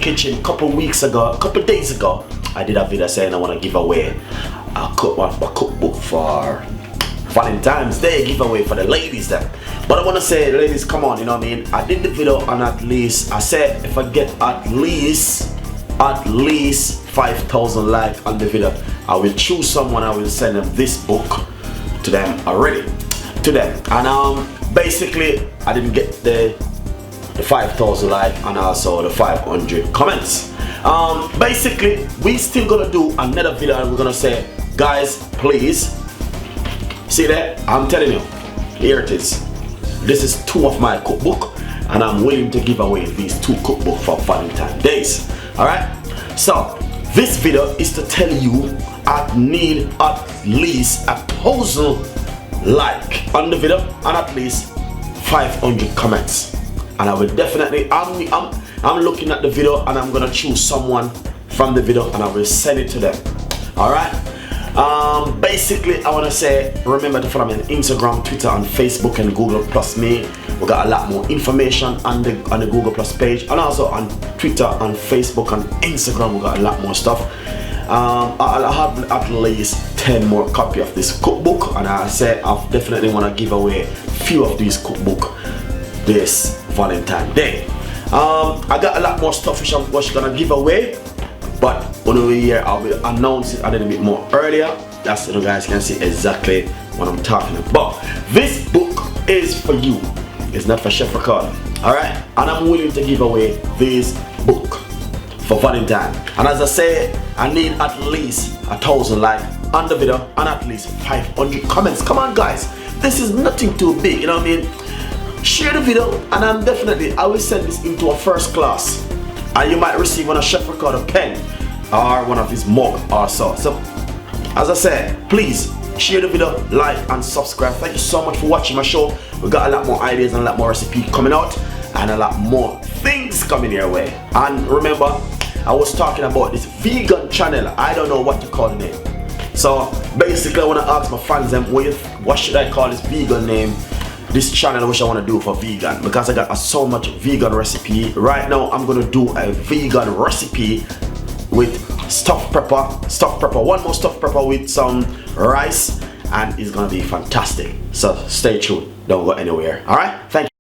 kitchen a couple days ago. I did a video saying I want to give away a cookbook for Valentine's Day giveaway for the ladies then. But I want to say, ladies, come on, you know what I mean? I did the video on at least, I said if I get at least 5,000 likes on the video, I will choose someone, I will send them this book to them already. And basically I didn't get the 5,000 likes and also the 500 comments. Basically we still gonna do another video and we're gonna say, guys, please see that, I'm telling you, here it is. This is 2 of my cookbook and I'm willing to give away these 2 cookbooks for Valentine's Days. Alright, so this video is to tell you I need at least 1,000 likes on the video and at least 500 comments. And I will definitely, I'm looking at the video and I'm gonna choose someone from the video and I will send it to them. Alright, basically I want to say, remember to follow me on Instagram, Twitter and Facebook and Google Plus me. We got a lot more information on the Google Plus page, and also on Twitter and Facebook and Instagram we got a lot more stuff. I'll have at least 10 more copies of this cookbook, and I say I definitely want to give away a few of these cookbook this Valentine's Day. I got a lot more stuff which I'm gonna give away, but when we're here I will announce it a little bit more earlier. That's so you guys can see exactly what I'm talking about. This book is for you. It's not for Chef Ricardo. Alright? And I'm willing to give away this book for Valentine. And as I say, I need at least 1,000 likes on the video and at least 500 comments. Come on guys, this is nothing too big, you know what I mean? Share the video and I will send this into a first class. And you might receive one of Chef Ricardo pen or one of his mug or so. So as I said, please share the video, like and subscribe. Thank you so much for watching my show. We got a lot more ideas and a lot more recipes coming out and a lot more things coming your way. And remember, I was talking about this vegan channel. I don't know what to call the name. So basically I want to ask my fans them, what should I call this vegan name? This channel which I want to do for vegan, because I got so much vegan recipe. Right now I'm going to do a vegan recipe with stuffed pepper, one more stuffed pepper with some rice, and it's gonna be fantastic. So stay tuned, don't go anywhere. All right, thank you.